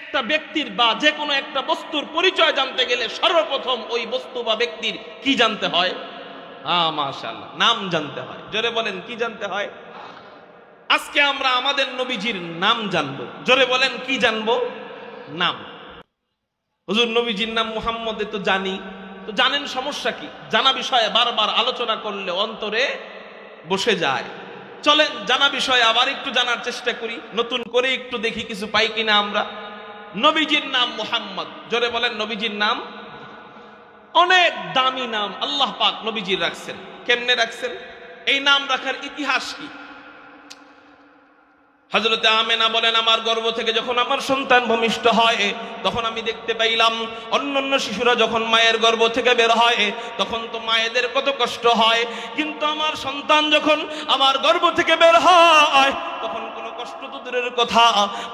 একটা ব্যক্তির বা যে কোনো একটা বস্তুর পরিচয় জানতে গেলে সর্বপ্রথম ওই বস্তু বা ব্যক্তির কি জানতে হয়? মাশাআল্লাহ, নাম জানতে হয়। জোরে বলেন, কি জানতে হয়? আজকে আমরা আমাদের নবীজির নাম জানবো। জোরে বলেন, কি জানবো? নাম। হুজুর নবীজির নাম মুহাম্মদ, তো জানি, তো জানেন, সমস্যা কি? জানা বিষয়ে বারবার আলোচনা করলে অন্তরে বসে যায়। চলেন জানা বিষয়ে আবার একটু জানার চেষ্টা করি, নতুন করে একটু দেখি কিছু পাই কিনা আমরা। নবীজির নাম মুহাম্মদ। জোরে বলেন, নবীজির নাম অনেক দামি নাম আল্লাহ পাক নবীজির রাখছেন। কেমনে রাখছেন? এই নাম রাখার ইতিহাস কি? হযরতে আমেনা বলেন, আমার গর্ভ থেকে যখন আমার সন্তান ভূমিষ্ঠ হয় তখন আমি দেখতে পাইলাম অন্যান্য শিশুরা যখন মায়ের গর্ভ থেকে বের হয় তখন তো মায়েদের কত কষ্ট হয়, কিন্তু আমার সন্তান যখন আমার গর্ভ থেকে বের হয় তখন কোনো কষ্ট তো দূরের কথা,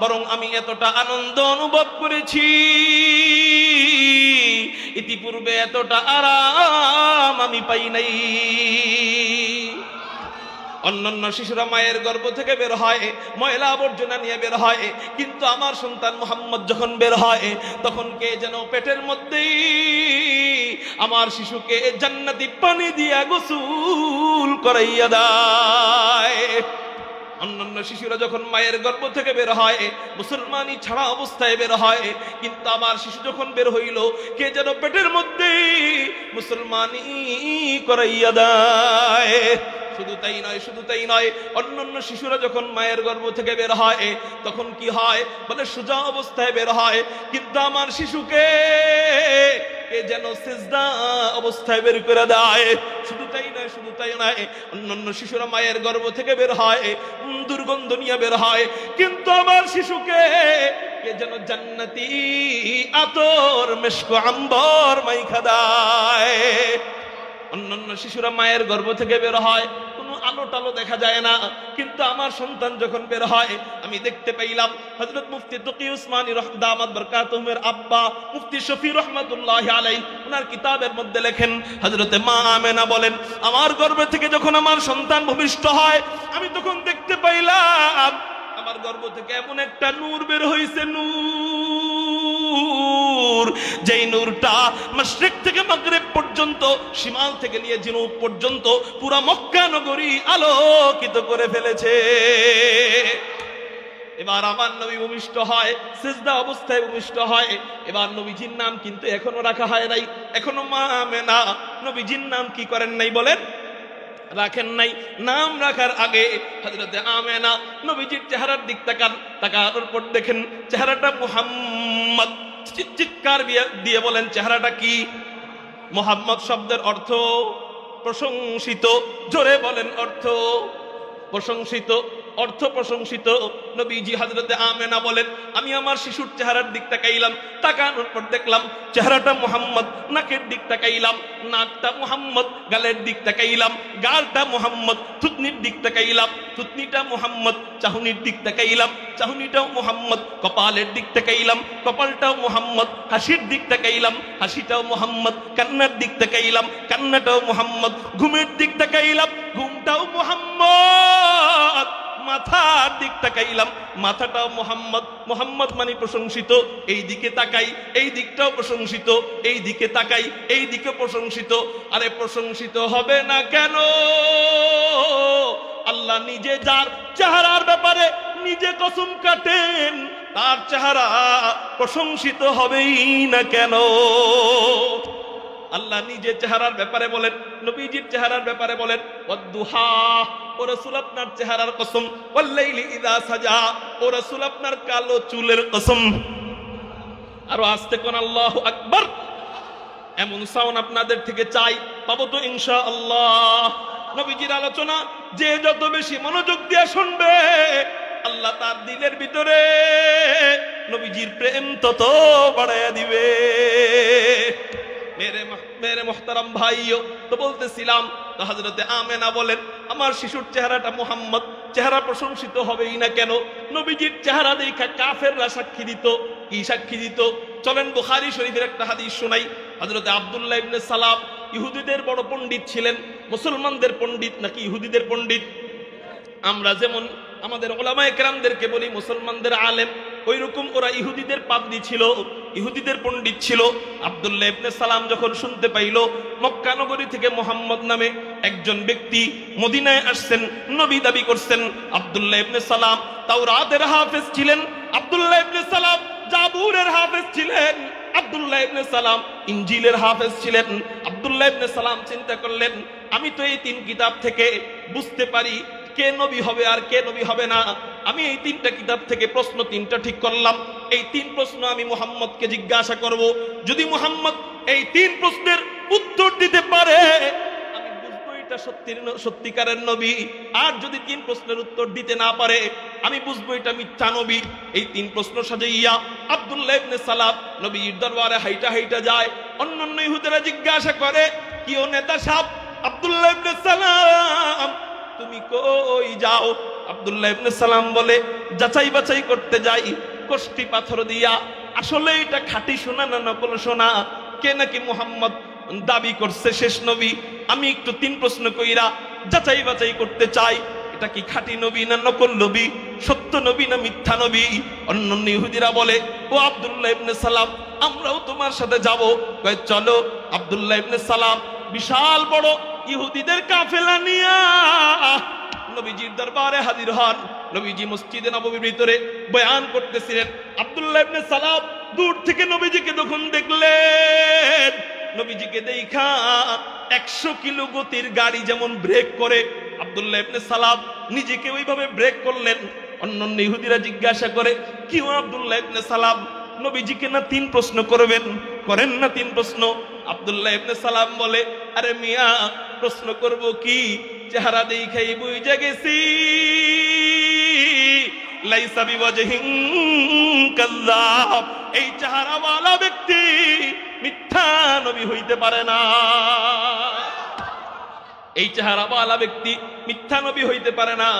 বরং আমি এতটা আনন্দ অনুভব করেছি, ইতিপূর্বে এতটা আরাম আমি পাই নাই। অন্যান্য শিশুরা মায়ের গর্ভ থেকে বের হয়, ময়লা আবর্জনা নিয়ে বের হয়, কিন্তু আমার সন্তান মুহাম্মদ যখন বের হয় তখন কে যেন পেটের মধ্যেই আমার শিশুকে জান্নাতি পানি দিয়া গোসল করাইয়া দেয়। অন্যান্য শিশুরা যখন মায়ের গর্ভ থেকে বের হয় মুসলমানি ছাড়া অবস্থায় বের হয়, কিন্তু আমার শিশু যখন বের হইল কে যেন পেটের মধ্যেই মুসলমানি করাইয়া দেয়। শুধু তাই নয়, শুধু তাই নয়, অন্যান্য শিশুরা যখন মায়ের গর্ভ থেকে বের হয় তখন কি হয়? বলে সোজা অবস্থায় বের হয়, কিন্তু আমার শিশুকে কে যেন সিজদা অবস্থায় বের করে দেয়। শুধু তাই নয়, শুধু তাই নয়, অন্যান্য শিশুরা মায়ের গর্ভ থেকে বের হয় দুর্গন্ধ নিয়ে বের হয়, কিন্তু আমার শিশুকে কে যেন জান্নাতি আতর মিশক আম্বর মাইখা দেয়। অন্যান্য শিশুরা মায়ের গর্ভ থেকে বের হয়, কোনো আলো টালো দেখা যায় না, কিন্তু আমার সন্তান যখন বের হয় আমি দেখতে পাইলাম হযরত মুফতি তকি উসমানী দামাত বরকাতুহুমের আব্বা মুফতি শফি রহমাতুল্লাহি আলাইহি ওনার কিতাবের মধ্যে লেখেন, হযরতে মা আমেনা বলেন, আমার গর্ভ থেকে যখন আমার সন্তান ভূমিষ্ঠ হয় আমি তখন দেখতে পাইলাম আমার গর্ভ থেকে এমন একটা নূর বের হইছে, নূর, যেই নূরটা মাশরিক থেকে মাগরিব পর্যন্ত, শিমাল থেকে নিয়ে জুনুব পর্যন্ত পুরা মক্কা নগরী আলোকিত করে ফেলেছে। এবার আমার নবী ভূমিষ্ঠ হয়, সিজদা অবস্থায় ভূমিষ্ঠ হয়। এবার নবীজির নাম কিন্তু এখনো রাখা হয় নাই, এখনো মা আমেনা নবীজির নাম কি করেন নাই? বলেন, রাখেন নাই। নাম রাখার আগে হযরতে আমেনা নবীজির চেহারার দিক তাকান, তাকানোর পর দেখেন চেহারাটা মুহাম্মদ। চিৎকার দিয়ে বলেন, চেহারাটা কি? মুহাম্মদ শব্দের অর্থ প্রশংসিত। জোরে বলেন, অর্থ প্রশংসিত, অর্থ প্রশংসিত। নবীজি হযরতে আমেনা বলেন, আমি আমার শিশুর চেহারার দিক তাকাইলাম, তাকানোর পর দেখলাম চেহারাটা মুহাম্মদ। নাকের দিক তাকাইলাম, নাকটা মুহাম্মদ। গালের দিক তাকাইলাম, গালটা মুহাম্মদ। থুতনির দিক তাকাইলাম, থুতনিটা মুহাম্মদ। চাহনির দিক তাকাইলাম, চাহনিটাও মুহাম্মদ। কপালের দিক তাকাইলাম, কপালটাও মুহাম্মদ। হাসির দিক তাকাইলাম, হাসিটাও মুহাম্মদ। কান্নার দিক তাকাইলাম, কান্নাটাও মুহাম্মদ। ঘুমের দিক তাকাইলাম, ঘুমটাও মুহাম্মদ। মাথার দিক তাকাইলাম, মাথাটাও মুহাম্মদ। মুহাম্মদ মানে প্রশংসিত। এই দিকে তাকাই, এই দিকটাও প্রশংসিত। এই দিকে তাকাই, এই দিকে প্রশংসিত। আরে প্রশংসিত হবে না কেন? আল্লাহ নিজে যার চেহারার ব্যাপারে নিজে কসম কাটেন, তার চেহারা প্রশংসিত হবেই না কেন? আল্লাহ নিজে চেহারার ব্যাপারে বলেন, নবীজির চেহারার ব্যাপারে বলেন, ওয়াদ্দুহা, ও রাসূল আপনার চেহারার কসম। ওয়াল্লাইলি ইযা সাজা, ও রাসূল আপনার কালো চুলের কসম। আরো আস্তে কোন আল্লাহু আকবার। এমন সাউন্ড আপনাদের থেকে চাই, পাবো তো ইনশাআল্লাহ। নবীজির আলোচনা যে যত বেশি মনোযোগ দিয়ে শুনবে আল্লাহ তার দিলের ভিতরে নবীজির প্রেম তত বাড়াইয়া দিবে। মেরে মোহতারাম ভাইও তো বলতেছিলাম, তো হযরতে আমেনা বলেন, আমার শিশুর চেহারাটা মুহাম্মদ, চেহারা প্রশংসিত হবেই না কেন? নবীজির চেহারা দেখা কাফেররা সাক্ষী দিত। কি সাক্ষী দিত? চলেন বুখারী শরীফের একটা হাদিস শোনাই। হযরতে আব্দুল্লাহ ইবনে সালাম ইহুদিদের বড় পণ্ডিত ছিলেন। মুসলমানদের পণ্ডিত নাকি ইহুদিদের পণ্ডিত? আমরা যেমন আমাদের উলামায়ে কেরামদেরকে বলি মুসলমানদের আলেম, ওই রকম ওরা ইহুদিদের পাদ্রী ছিল, ইহুদিদের পণ্ডিত ছিল। আব্দুল্লাহ ইবনে সালাম যখন শুনতে পাইল মক্কা নগরী থেকে মুহাম্মদ নামে একজন ব্যক্তি মদিনায় আসছেন, নবী দাবি করছেন। আব্দুল্লাহ ইবনে সালাম তাওরাতের হাফেজ ছিলেন, আব্দুল্লাহ ইবনে সালাম জাবুরের হাফেজ ছিলেন, আব্দুল্লাহ ইবনে সালাম ইনজিলের হাফেজ ছিলেন। আব্দুল্লাহ ইবনে সালাম চিন্তা করলেন, আমি তো এই 3 কিতাব থেকে বুঝতে পারি কে নবী হবে আর কে নবী হবে না। আমি এই 3টা কিতাব থেকে প্রশ্ন 3টা ঠিক করলাম। এই 3 প্রশ্ন আমি মুহাম্মদকে জিজ্ঞাসা করব। যদি মুহাম্মদ এই 3 প্রশ্নের উত্তর দিতে পারে আমি বুঝবো এটা সত্যিকারের নবী। আর যদি 3 প্রশ্নের উত্তর দিতে না পারে আমি বুঝবো এটা মিথ্যা নবী। এই 3 প্রশ্ন সাজাইয়া আব্দুল্লাহ ইবনে সালাম নবীর দরবারে হাইটা হাইটা যায়। অন্যান্য ইহুদিরা জিজ্ঞাসা করে, কি ও নেতা সাহেব আব্দুল্লাহ ইবনে সালাম তুমি কই যাও? আব্দুল্লাহ ইবনে সালাম বলে, যাচাই বাছাই করতে যাই কষ্টি পাথর দিয়া আসলে এটা খাঁটি সোনা না নকল সোনা, কে নাকি মুহাম্মদ দাবি করছে শেষ নবী। আমি একটু 3 প্রশ্ন কইরা যাচাই বাছাই করতে চাই, এটা কি খাঁটি নবী না নকল নবী, সত্য নবী না মিথ্যা নবী। অন্যান্য ইহুদিরা বলে, ও আব্দুল্লাহ ইবনে সালাম আমরাও তোমার সাথে যাব। কয় চলো। আব্দুল্লাহ ইবনে সালাম বিশাল বড় ইহুদিদের কাফেলা নিয়া নবীজির দরবারে হাজির হন। নবীজি মসজিদে নববীর ভিতরে বয়ান করতেছিলেন। আব্দুল্লাহ ইবনে সালাম দূর থেকে নবীজিকে যখন দেখলেন, নবীজিকে দেখা 100 কিলো গতির গাড়ি যেমন ব্রেক করে আব্দুল্লাহ ইবনে সালাম নিজেকে ওইভাবে ব্রেক করলেন। অন্যান্য ইহুদিরা জিজ্ঞাসা করে, কি ও আব্দুল্লাহ ইবনে সালাম নবীজিকে না 3 প্রশ্ন করবেন, করেন না 3 প্রশ্ন? আব্দুল্লাহ ইবনে সালাম বলে, আরে মিয়া প্রশ্ন করব কি, চেহারা দেখাই বুঝে গেছি লাইসা বিওয়াজহিন কাযাব, এই চেহারাওয়ালা ব্যক্তি মিথ্যা নবী হইতে পারে না। এই চেহারাওয়ালা ব্যক্তি মিথ্যা নবী হইতে পারে না।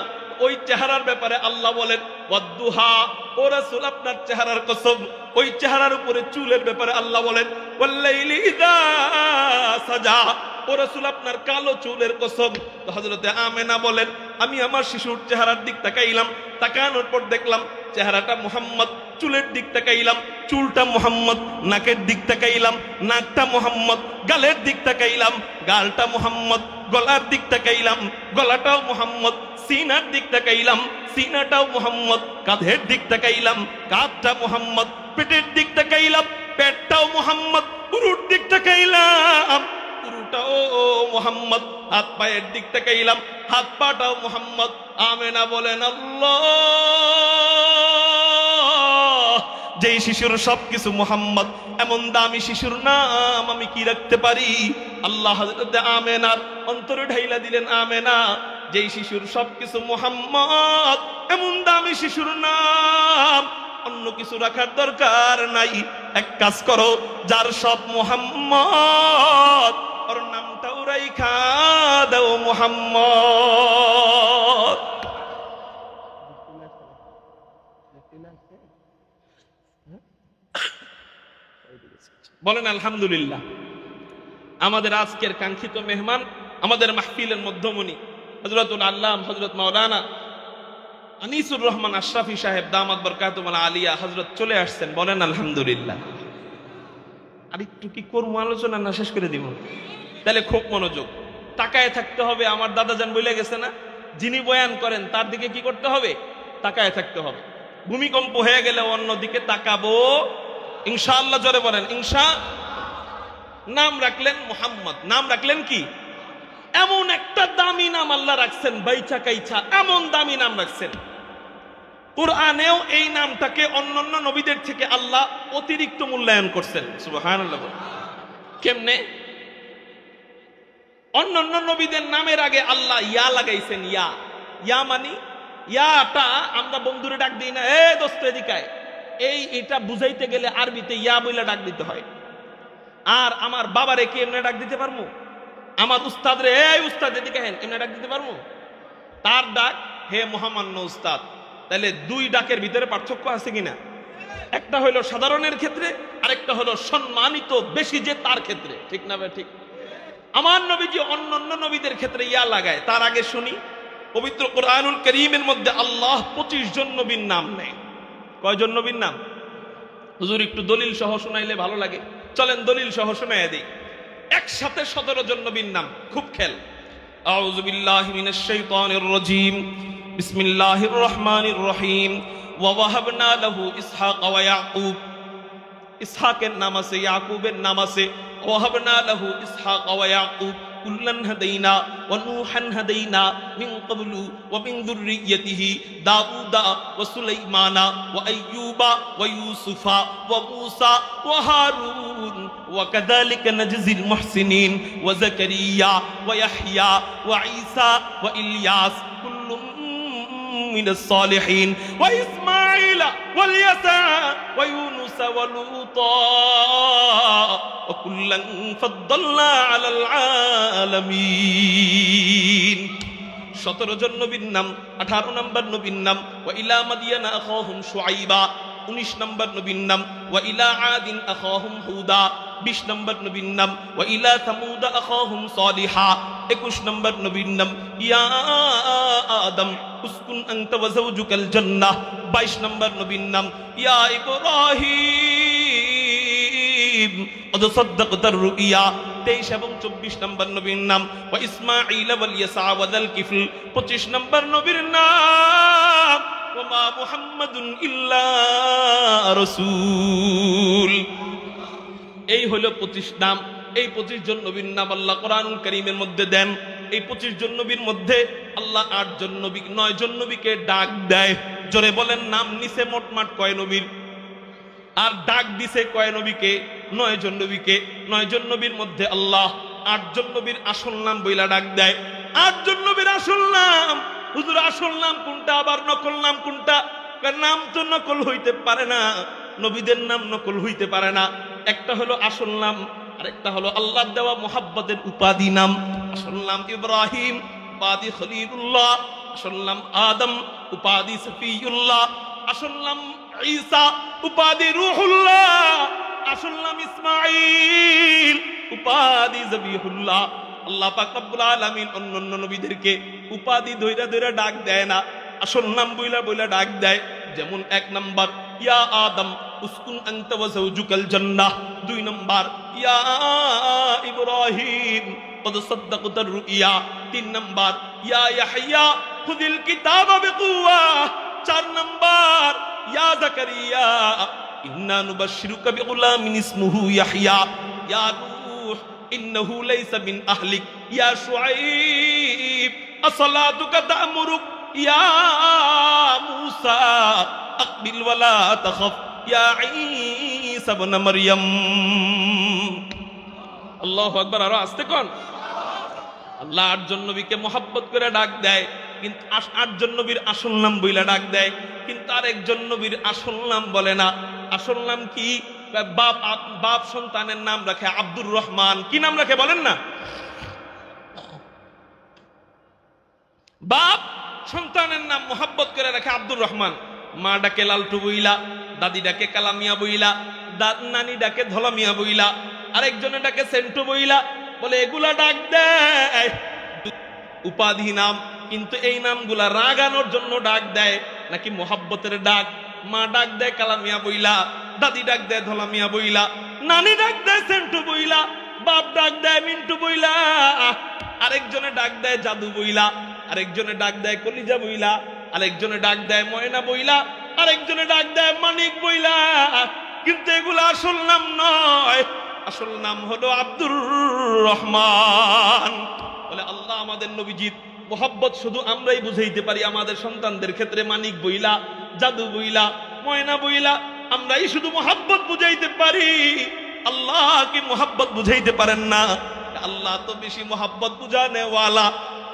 ওই চেহারার ব্যাপারে আল্লাহ বলেন, ওয়াদ্দুহা, ও রাসূল আপনার চেহারার কসম। ওই চেহারার উপরে চুলের ব্যাপারে আল্লাহ বলেন, ওয়াল্লাইলি ইযা সাজা, ও রাসূল আপনার কালো চুলের কসম। তো হযরতে আমেনা বলেন, আমি আমার শিশুর চেহারার দিক তাকাইলাম, তাকানোর পর দেখলাম চেহারাটা মুহাম্মদ, চুলের দিক তাকাইলাম চুলটা মুহাম্মদ, নাকের দিক তাকাইলাম নাকটা মুহাম্মদ, গালের দিক তাকাইলাম গালটা মুহাম্মদ, গলার দিক তাকাইলাম গলাটাও মুহাম্মদ, সিনার দিক তাকাইলাম সিনাটাও মুহাম্মদ, কাঁধের দিক তাকাইলাম কাঁধটা মুহাম্মদ, পেটের দিক তাকাইলাম পেটটাও মুহাম্মদ, পুরুর দিক তাকাইলাম পুরুটাও মুহাম্মদ, হাত পায়ের দিক তাকাইলাম হাত পাটাও মুহাম্মদ। আমেনা বলেন, আল্লাহ, যেই শিশুর সবকিছু মুহাম্মদ, এমন দামি শিশুর নাম আমি কি রাখতে পারি? আল্লাহ হযরত আমেনার অন্তরে ঢাইলা দিলেন, আমেনা, যেই শিশুর সবকিছু মুহাম্মদ, এমন দামি শিশুর নাম অন্য কিছু রাখার দরকার নাই। এক কাজ করো, যার সব মুহাম্মদ ওর নামটাও রাইখা দাও মুহাম্মদ। বলেন আলহামদুলিল্লাহ। আমাদের আজকের কাঙ্ক্ষিত মেহমান, আমাদের মাহফিলের মধ্যমণি হযরতুল আল্লাম হযরত মাওলানা আনিসুর রহমান আশরাফি সাহেব দামাত বরকাতুল আলিয়া হযরত চলে আসছেন। বলেন আলহামদুলিল্লাহ। আর একটু কি করবো আলোচনা না শেষ করে দিব? তাহলে খুব মনোযোগ, তাকায় থাকতে হবে। আমার দাদাজান বলে গেছে না, যিনি বয়ান করেন তার দিকে কি করতে হবে? তাকায় থাকতে হবে। ভূমিকম্প হয়ে গেলে অন্যদিকে তাকাবো ইনশাআল্লাহ। জোরে বলেন ইনশা। নাম রাখলেন মুহাম্মদ, নাম রাখলেন কি? এমন একটা দামি নাম আল্লাহ রাখছেন, বাইচা কাইছা এমন দামি নাম রাখছেন। কুরআনেও এই নামটাকে অন্যান্য নবীদের থেকে আল্লাহ অতিরিক্ত মূল্যায়ন করছেন। সুবহানাল্লাহ। কেমনে? অন্যান্য নবীদের নামের আগে আল্লাহ ইয়া লাগাইছেন। ইয়া, ইয়া মানে ইয়াটা আমরা বন্ধুরে ডাক দিই না, এ দোস্ত এদিকে, এটা বুঝাইতে গেলে আরবিতে ইয়া বইলা ডাক দিতে হয়। আর আমার বাবারে কি এমনি ডাক দিতে পারবো? আমার উস্তাদ রে, এই উস্তাদ এদিকে হেন, এমনি ডাক দিতে পারবো? তার ডাক হে মহামান্য উস্তাদ। তাহলে 2 ডাকের ভিতরে পার্থক্য আছে কিনা? একটা হলো সাধারণের ক্ষেত্রে, আরেকটা হলো সম্মানিত বেশি যে তার ক্ষেত্রে। ঠিক না ভাই? ঠিক। আমার নবীজি অন্যান্য নবীদের ক্ষেত্রে ইয়া লাগায়। তার আগে শুনি, পবিত্র কোরআনুল কারীমের মধ্যে আল্লাহ 25 জন নবীর নাম নেয়। কয়জন নবীর নাম? হুজুর একটু দলিল সহ শোনাইলে ভালো লাগে, চলেন দলিল সহ শোনাইয়া দিই। একসাথে 17 জন নবীর নাম, খুব খেল। আউযু বিল্লাহি মিনাশ শাইতানির রাজীম, বিসমিল্লাহির রহমানির রহিম। ওয়া ওয়াহাবনা লাহু ইসহাক ওয়া ইয়াকুব, ইসহাকের নাম আছে, ইয়াকুবের নাম আছে। ওয়াহাবনা লাহু ইসহাক ওয়া ইয়াকুব কুল্লান হাদাইনা ওয়া নূহান হাদাইনা মিন ক্বাবলু ওয়া মিন যুররিয়্যাতিহি দাউদা ওয়া সুলাইমানা ওয়া আইয়ুবা ওয়া ইউসুফা ওয়া মূসা ওয়া হারুন ওয়া কাযালিকা নাজজিল মুহসিনিন ওয়া যাকারিয়া ওয়া ইয়াহইয়া ওয়া ঈসা ওয়া ইলিয়াস কুল্লুম من الصالحين وإسماعيل واليسع ويونس ولوطا وكلا فضلنا على العالمين 17 জন নবীর নাম। 18 নম্বর নবীর নাম ওয়া ইলা মাদিয়ানা আখাহুম শুআইবা, 19 নম্বর নবীর নাম ওয়া ইলা আদিন আখাহুম হুদা, 20 নম্বর নবীর নাম ওয়া ইলা সামুদ আখাহুম সালিহা, 21 নম্বর নবীর নাম ইয়া আদম উসকুন আনতা ওয়া যাওজুকাল জান্নাহ, 22 নম্বর নবীর নাম ইয়া ইব্রাহিম কদ সাদ্দাকতার রুইয়া, 23 এবং 24 নম্বর নবীর নাম ওয়া ইসমাঈল ওয়াল ইয়াসা ওয়া যাল কিফল, 25 নম্বর নবীর নাম ওয়া মা মুহাম্মাদুন ইল্লা রাসূল। এই হলো 25 নাম। এই 25 জন নবীর নাম আল্লাহ কোরআনুল কারীমের মধ্যে দেন। এই 25 জন নবীর মধ্যে আল্লাহ 8 জন নবী, 9 জন নবীকে ডাক দেয়। জোরে বলেন, নাম নিছে মোটমাট কয় নবীর, আর ডাক দিছে কয় নবীকে? 9 জন নবীকে। 9 জন নবীর মধ্যে আল্লাহ 8 জন নবীর আসল নাম বইলা ডাক দেয়। 8 জন নবীর আসল নাম, হুজুর আসল নাম কোনটা আবার নকল নাম কোনটা? নাম তো নকল হইতে পারে না, নবীদের নাম নকল হইতে পারে না। একটা হলো আসল নাম, আরেকটা হলো আল্লাহর দেওয়া মুহাব্বতের উপাধি নাম। আসল নাম ইব্রাহিম, উপাধি খলিলুল্লাহ। আসল নাম আদম, উপাধি সফিউল্লাহ। আসল নাম ঈসা, উপাধি রূহুল্লাহ। আসল নাম ইসমাঈল, উপাধি জবিহুল্লাহ। আল্লাহ পাক রব্বুল আলামিন অন্যান্য নবীদেরকে উপাধি ধইরা ধইরা ডাক দেয় না, আসল নাম বইলা বইলা ডাক দেয়। যেমন 1 নাম্বার ইয়া আদম উসকুন আনতা ওয়া যাওজুকাল জান্নাহ, 2 নাম্বার ইয়া ইব্রাহিম কদ সাদ্দাকতার রুইয়া, 3 নাম্বার ইয়া ইয়াহইয়া খুযিল কিতাবা বিকুওয়া, 4 নাম্বার ইয়া যাকারিয়া ইন্না নুবাশশিরুকা বিগুলামিন ইসমুহু ইয়াহইয়া, ইয়া নূহ ইন্নাহু লাইসা মিন আহলিক, ইয়া শুআইব আসসালাতুকা তা'মুরুক, ইয়া মূসা আকবিল ওয়ালা তাখাফ, ইয়া ঈসা ইবনে মারইয়াম। আল্লাহু আকবার। আর আস্তে কোন। আল্লাহ 8 জন নবীকে মোহাব্বত করে ডাক দেয়, কিন্তু 8 জন নবীর আসল নাম বইলা ডাক দেয়, কিন্তু আরেকজন নবীর আসল নাম বলে না। আসল নাম কি? বাপ সন্তানের নাম রাখে আব্দুর রহমান। কি নাম রাখে বলেন না? বাপ সন্তানের নাম মোহাব্বত করে রাখে আব্দুর রহমান। মা ডাকে লালটু বইলা, দাদি ডাকে কালামিয়া বইলা, নানি ডাকে ধলামিয়া বইলা, আরেকজনে ডাকে সেন্টু বইলা, বলে এগুলা ডাক দেয় উপাধি নাম। কিন্তু এই নামগুলা রাগানোর জন্য ডাক দেয় নাকি মোহাব্বতের ডাক? মা ডাক দেয় কালামিয়া বইলা, দাদি ডাক দেয় ধলামিয়া বইলা, নানি ডাক দেয় সেন্টু বইলা, বাপ ডাক দেয় মিন্টু বইলা, আরেকজনে ডাক দেয় জাদু বইলা, আরেকজনে ডাক দেয় কলিজা বইলা, আরেকজনে ডাক দেয় ময়না বইলা, আরেকজনে ডাক দেয় মানিক বইলা। কিন্তু এগুলা আসল নাম নয়, আসল নাম হলো আব্দুর রহমান। বলে আল্লাহ আমাদের নবীজির মোহাব্বত শুধু আমরাই বুঝাইতে পারি। আমাদের সন্তানদের ক্ষেত্রে মানিক বইলা, জাদু বইলা, ময়না বইলা আমরাই শুধু মোহাব্বত বুঝাইতে পারি। আল্লাহ কি মোহাব্বত বুঝাইতে পারেন না? আল্লাহ তো বেশি মোহাব্বত বুঝানেওয়ালা।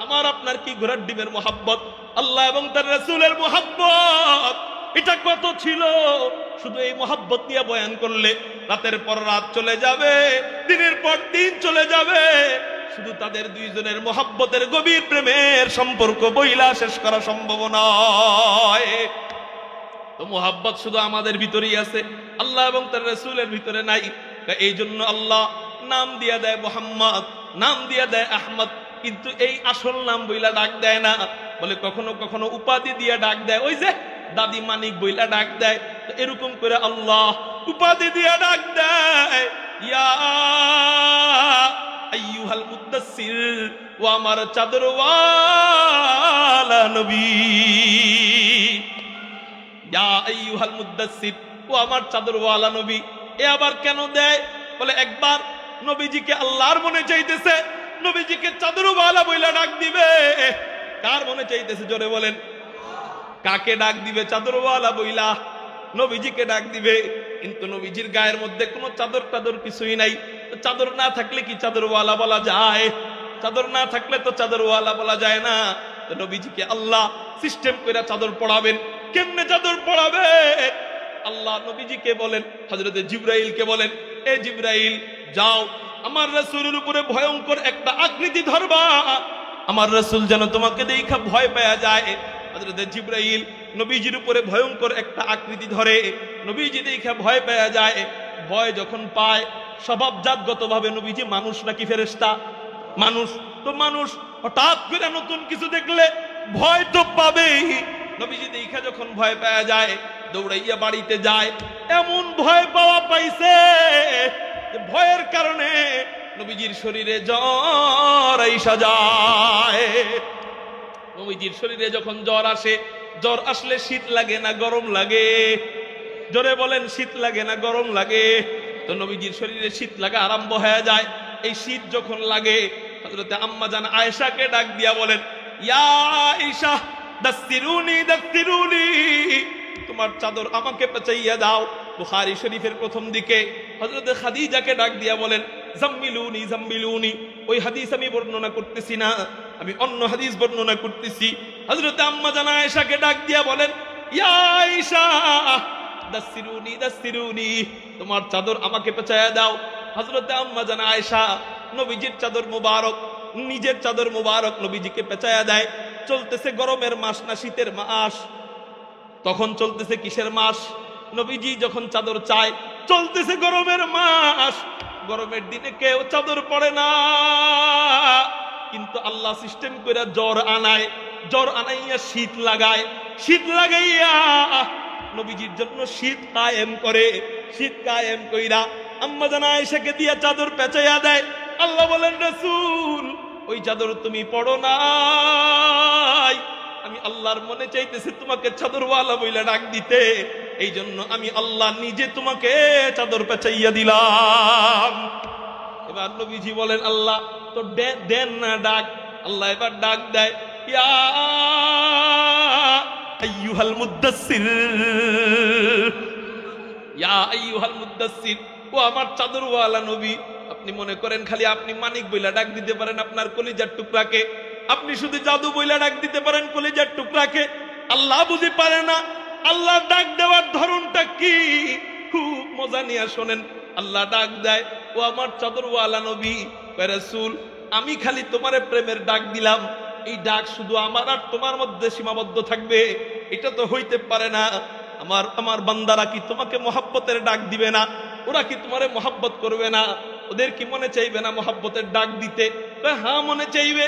আমার আপনার কি ঘোড়ার ডিমের মোহাব্বত, আল্লাহ এবং তার রাসূলের মোহাব্বত এটা কত ছিল! শুধু এই মোহাব্বত নিয়ে বয়ান করলে রাতের পর রাত চলে যাবে, দিনের পর দিন চলে যাবে। শুধু তাদের দুইজনের মোহাব্বতের গভীর প্রেমের সম্পর্ক বইলা শেষ করা সম্ভব নয়। তো মোহাব্বত শুধু আমাদের ভিতরেই আছে, আল্লাহ এবং তার রাসূলের ভিতরে নাই। এই জন্য আল্লাহ নাম দিয়া দেয় মুহাম্মদ, নাম দিয়া দেয় আহমদ, কিন্তু এই আসল নাম বইলা ডাক দেয় না। বলে কখনো কখনো উপাধি দিয়ে ডাক দেয়। ওই যে দাদি মানিক বইলা ডাক দেয়, এরকম করে আল্লাহ উপাধি দিয়ে ডাক দেয়, ইয়া আইয়ুহাল মুদ্দাসসির, ও আমার চাদরওয়ালা নবী। ইয়া আইয়ুহাল মুদ্দাসসির, ও আমার চাদরওয়ালা নবী। এ আবার কেন দেয়? বলে একবার নবীজিকে আল্লাহর মনে চাইতেছে, নবীজিকে চাদরওয়ালা বইলা ডাক দিবে। কার মনে চাইতেছে জোরে বলেন? কাকে ডাক দিবে? চাদরওয়ালা বইলা নবীজিকে ডাক দিবে। কিন্তু নবীজির গায়ের মধ্যে কোনো চাদর টাদর কিছুই নাই। চাদর না থাকলে কি চাদরওয়ালা বলা যায়? চাদর না থাকলে তো চাদরওয়ালা বলা যায় না। তো নবীজিকে আল্লাহ সিস্টেম করে চাদর পড়াবেন। কেমনে চাদর পড়াবে? আল্লাহ নবীজিকে বলেন, হযরতে জিবরাইলকে বলেন, এ জিবরাইল যাও আমার রাসূলের উপরে ভয়ঙ্কর একটা আকৃতি ধরবা, আমার রাসূল যেন তোমাকে দেখা ভয় পাওয়া যায়। হযরতে জিবরাইল নবীজির উপরে ভয়ঙ্কর একটা আকৃতি ধরে, নবীজি দেখা ভয় পাওয়া যায়। ভয় যখন পায়, স্বভাবজাতগতভাবে নবীজি মানুষ নাকি ফেরেশতা? মানুষ। তো মানুষ হঠাৎ করে নতুন কিছু দেখলে ভয় তো পাবেই। নবীজি দেখা যখন ভয় পাওয়া যায়, দৌড়াইয়া বাড়িতে যায়। এমন ভয় পাওয়া পাইছে যে ভয়ের কারণে নবীজির শরীরে জ্বর আইসা যায়। নবীজির শরীরে যখন জ্বর আসে, জ্বর আসলে শীত লাগে না গরম লাগে? জোরে বলেন, শীত লাগে না গরম লাগে? তো নবীজির শরীরে শীত লাগা আরম্ভ হয়ে যায়। এই শীত যখন লাগে, হযরতে আম্মা জান আয়েশাকে ডাক দিয়া বলেন, ইয়া আয়েশা দাসসিরুনি দাসসিরুনি, তোমার চাদর আমাকে পেঁচাইয়া দাও। বুখারী শরীফের প্রথম দিকে হযরতে খাদিজাকে ডাক দিয়া বলেন, জাম্মিলুনি জাম্মিলুনি। ওই হাদিস আমি বর্ণনা করতেছি না, আমি অন্য হাদিস বর্ণনা করতেছি। হযরতে আম্মা জান আয়েশাকে ডাক দিয়া বলেন, ইয়া আয়েশা দাসসিরুনি দাসসিরুনি, তোমার চাদর আমাকে পেঁচাইয়া দাও। হযরতে আম্মা জান আয়েশা নবীজির চাদর মুবারক, নিজের চাদর মুবারক নবীজিকে পেঁচাইয়া দেয়। চলতেছে গরমের মাস না শীতের মাস? তখন চলতেছে কিসের মাস? নবীজি যখন চাদর চায়, চলতেছে গরমের মাস। গরমের দিনে কেউ চাদর পড়ে না, কিন্তু আল্লাহ সিস্টেম করে জ্বর আনায়, জ্বর আনাইয়া শীত লাগায়, শীত লাগাইয়া নবীজির জন্য শীত কায়েম করে। শীত কায়েম কইরা আম্মা জান আয়েশাকে দিয়া চাদর পেঁচাইয়া দেয়। আল্লাহ বলেন, রাসূল ওই চাদর তুমি পড়ো নাই, আমি আল্লাহর মনে চাইতেছি তোমাকে চাদরওয়ালা বইলা ডাক দিতে, এই জন্য আমি আল্লাহ নিজে তোমাকে চাদর পেঁচাইয়া দিলাম। এবার নবীজি বলেন, আল্লাহ তো দেন না ডাক। আল্লাহ এবার ডাক দেয়, ইয়া আইয়ুহাল মুদ্দাসসির, ইয়া আইয়ুহাল মুদ্দাসসির, ও আমার চাদরওয়ালা নবী। আপনি মনে করেন খালি আপনি মানিক বইলা ডাক দিতে পারেন আপনার কলিজার টুকরাকে, আপনি শুধু জাদু বইলা ডাক দিতে পারেন কলিজার টুকরাকে, আল্লাহ বুঝি পারে না? আল্লাহ ডাক দেওয়ার ধরনটা কি? খুব মজা নিয়ে শোনেন। আল্লাহ ডাক দেয়, ও আমার চাদরওয়ালা নবী, রাসূল আমি খালি তোমারে প্রেমের ডাক দিলাম, এই ডাক শুধু আমার আর তোমার মধ্যে সীমাবদ্ধ থাকবে? এটা তো হইতে পারে না। আমার বান্দারা কি তোমাকে মহব্বতের ডাক দিবে না? ওরা কি তোমারে মহব্বত করবে না? ওদের কি মনে চাইবে না মহব্বতের ডাক দিতে? হ্যাঁ মনে চাইবে।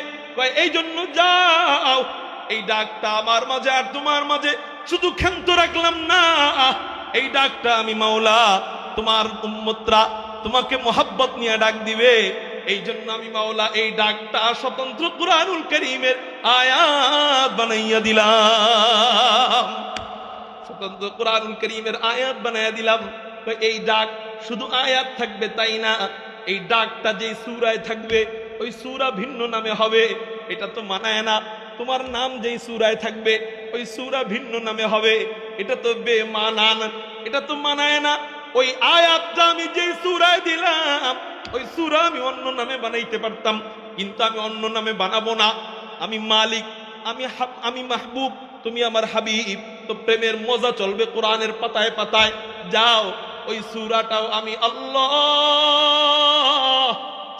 এই জন্য যাও, এই ডাকটা আমার মাঝে আর তোমার মাঝে শুধু ক্ষান্ত রাখলাম না, এই ডাকটা আমি মাওলা তোমার উম্মতরা তোমাকে মহব্বত নিয়ে ডাক দিবে, এই জন্য আমি মাওলা এই ডাকটা স্বতন্ত্র কুরআনুল কারীমের আয়াত বানাইয়া দিলাম, স্বতন্ত্র কুরআনুল কারীমের আয়াত বানাইয়া দিলাম। এই ডাক শুধু আয়াত থাকবে তাই না, এই ডাকটা যে সূরায় থাকবে ওই সূরা ভিন্ন নামে হবে, এটা তো মানায় না। তোমার নাম যেই সূরায় থাকবে ওই সূরা ভিন্ন নামে হবে, এটা তো বেমানান, এটা তো মানায় না। ওই আয়াতটা আমি যেই সূরায় দিলাম ওই সূরা আমি অন্য নামে বানাইতে পারতাম, কিন্তু আমি অন্য নামে বানাবো না। আমি মালিক, আমি মাহবুব, তুমি আমার হাবিব, তো প্রেমের মজা চলবে কোরআনের পাতায় পাতায়। যাও ওই সূরাটাও আমি আল্লাহ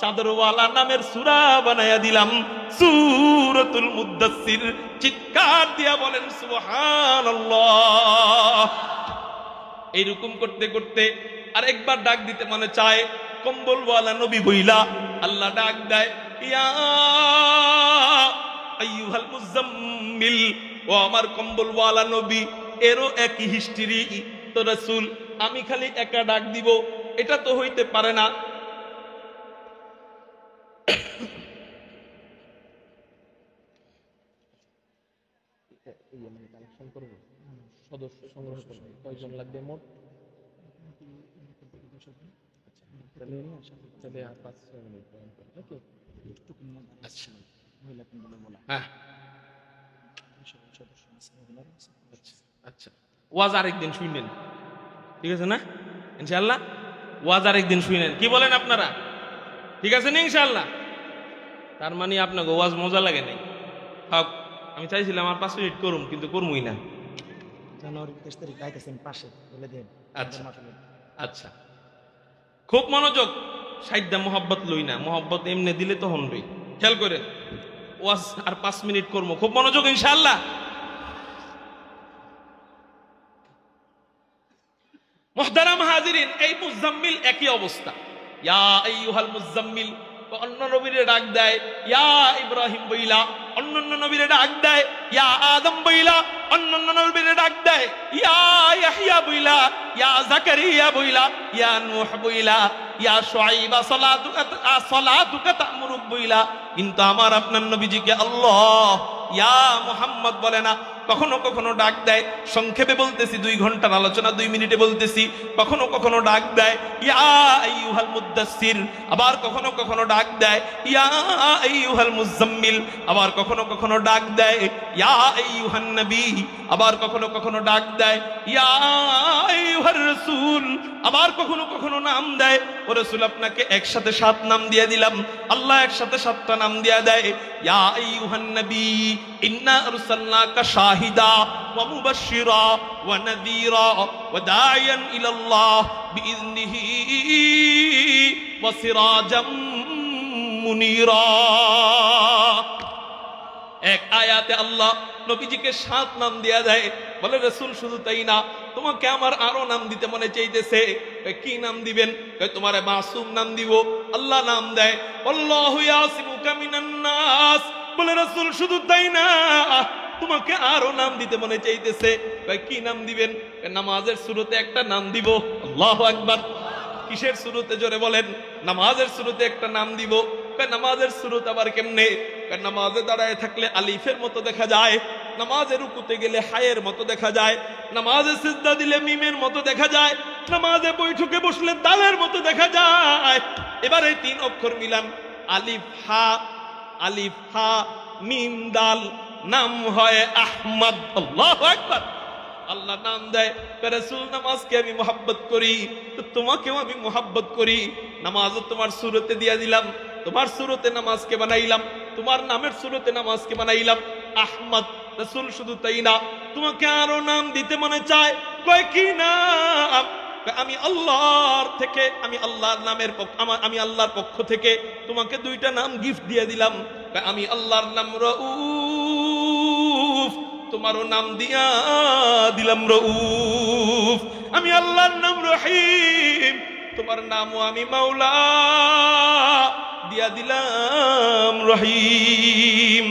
চাদরওয়ালা নামের সূরা বানায়া দিলাম, সূরাতুল মুদ্দাসসির। চিৎকার দিয়া বলেন সুবহানাল্লাহ। এইরকম করতে করতে আরেকবার ডাক দিতে মনে চায়, কম্বলওয়ালা নবী বইলা আল্লাহ ডাক দেয়, ইয়া আইয়ুহাল মুজাম্মিল, ও আমার কম্বলওয়ালা নবী। এরও একই হিস্ট্রি, তো রাসূল আমি খালি একা ডাক দিব, এটা তো হইতে পারে না। সদস্য সংগ্রহ করবে কয়জন লাগবে মোট? আচ্ছা, ওয়াজ আরেকদিন শুনেন, ঠিক আছে না? ইনশাআল্লাহ ওয়াজ আরেকদিন শুনেন, কি বলেন আপনারা? ঠিক আছে না ইনশাআল্লাহ? তার মানে আপনাকে ওয়াজ মজা লাগে নাই। হক, আমি চাইছিলাম আর 5 মিনিট করুম, কিন্তু করমুই না। আচ্ছা আচ্ছা, খুব মনোযোগ, সাইডটা মোহাব্বত লই না, মোহাব্বত এমনি দিলে তো হনবই। খেয়াল করে ওয়াজ আর 5 মিনিট করবো, খুব মনোযোগ ইনশাআল্লাহ। মুহতারাম হাজিরিন, এই মুজাম্মিল একই অবস্থা। ইয়া আইয়ুহাল মুজাম্মিল, অন্য নবীরে ডাক দেয় ইয়া ইব্রাহিম বইলা, অন্যান্য নবীরে ডাক দেয় ইয়া আদম বইলা, অন্যান্য নবীরে ডাক দেয় ইয়া ইয়াহইয়া বইলা, ইয়া যাকারিয়া বইলা, ইয়া নূহ বইলা, ইয়া শুআইবা সালাতুকা তা'মুরুক বইলা। কিন্তু আমার আপনার নবীজিকে আল্লাহ ইয়া মুহাম্মদ বলে না। কখনো কখনো ডাক দেয়, সংক্ষেপে বলতেছি, 2 ঘন্টার আলোচনা 2 মিনিটে বলতেছি। কখনো কখনো ডাক দেয় ইয়া আইয়ুহাল মুদ্দাসসির, আবার কখনো কখনো ডাক দেয় ইয়া আইয়ুহাল মুজাম্মিল, আবার কখনো কখনো ডাক দেয় ইয়া আইয়ুহান নবী, আবার কখনো কখনো ডাক দেয় ইয়া আইয়ুহার রাসূল, আবার কখনো কখনো নাম দেয়। ও রাসূল, আপনাকে একসাথে 7 নাম দিয়ে দিলাম, আল্লাহ একসাথে 7টা নাম দিয়ে দেয়। ইয়া আইয়ুহান নবী ইন্না আরসালনাকা শাহিদা ওয়া মুবাশশিরা ওয়া নাযীরা ওয়া দা'iয়ান ইলাল্লাহ বিইذনিহি ওয়া সিরাজাম মুনীরা। এক আয়াতে আল্লাহ নবীজিকে 7 নাম দেয়া দেয়। বলে রাসূল, শুধু তাই না, তোমাকে আমার আরো নাম দিতে মনে চাইতেছে। কি নাম দিবেন? তোমারে মাসুম নাম দিব। আল্লাহ নাম দেয় আল্লাহু ইয়াসিমুকা মিনান নাস। বলে রাসূল, শুধু তাই না, তোমাকে আরো নাম দিতে মনে চাইতেছে। কি নাম দিবেন? নামাজের শুরুতে একটা নাম দিব। আল্লাহু আকবার। কিসের শুরুতে? জোরে বলেন। নামাজের শুরুতে একটা নাম দিব। নামাজের শুরুতে আবার কেমনে? নামাজে দাঁড়ায় থাকলে আলিফের মতো দেখা যায়, নামাজে রুকুতে গেলে হায়ের মতো দেখা যায়, নামাজে সিজদা দিলে মিমের মতো দেখা যায়, নামাজে বৈঠকে বসলে দালের মতো দেখা যায়। এবার এই 3 অক্ষর মিলান, আলিফ হা মিম দাল, নাম হয় আহমদ। আল্লাহু আকবার। আল্লাহ নাম দেয় রাসূল, নামাজকে আমি মোহাব্বত করি, তো তোমাকেও আমি মোহাব্বত করি। নামাজও তোমার সুরতে দিয়া দিলাম, তোমার সুরতে নামাজকে বানাইলাম, তোমার নামের সুরতে নামাজকে বানাইলাম আহমদ। রাসূল, শুধু তাই না, তোমাকে আরো নাম দিতে মনে চায়। কয় কি নাম? আমি আল্লাহর থেকে, আমি আল্লাহর নামের আমি আল্লাহর পক্ষ থেকে তোমাকে 2টা নাম গিফট দিয়ে দিলাম। আমি আল্লাহর নাম রউফ, তোমারও নাম দিয়া দিলাম রউফ। আমি আল্লাহর নাম রহিম, তোমার নামও আমি মাওলা দিয়া দিলাম রহিম।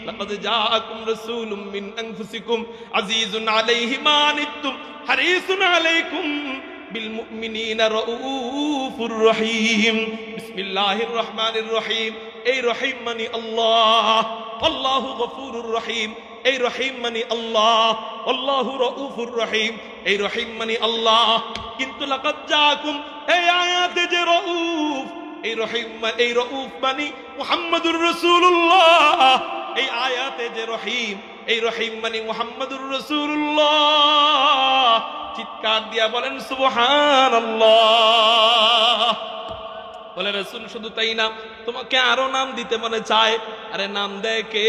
লাকাদ জাআকুম রাসূলুম মিন আনফুসিকুম আজিজুন আলাইহি মা আনিতুম হারিসুন আলাইকুম বিল মুমিনিনা রাউফুর রহিম। বিসমিল্লাহির রহমানির রহিম। এই রহিম মানে আল্লাহ, আল্লাহু গফুরুর রহিম। এই রহিম মানে আল্লাহ, আল্লাহু রাউফুর রহিম। এই রহিম মানে আল্লাহ। কিন্তু লাকাদ জাআকুম, এই আয়াতে যে রাউফ, এই রহিম, এই রাউফ মানে মুহাম্মদুর রাসূলুল্লাহ। এই আয়াতে যে রহিম, এই রহিম মানে মুহাম্মদুর রাসূলুল্লাহ। চিৎকার দিয়া বলেন সুবহানাল্লাহ। বলে রাসূল, শুধু তাই না, তোমাকে আরো নাম দিতে মনে চায়। আরে নাম দেয় কে?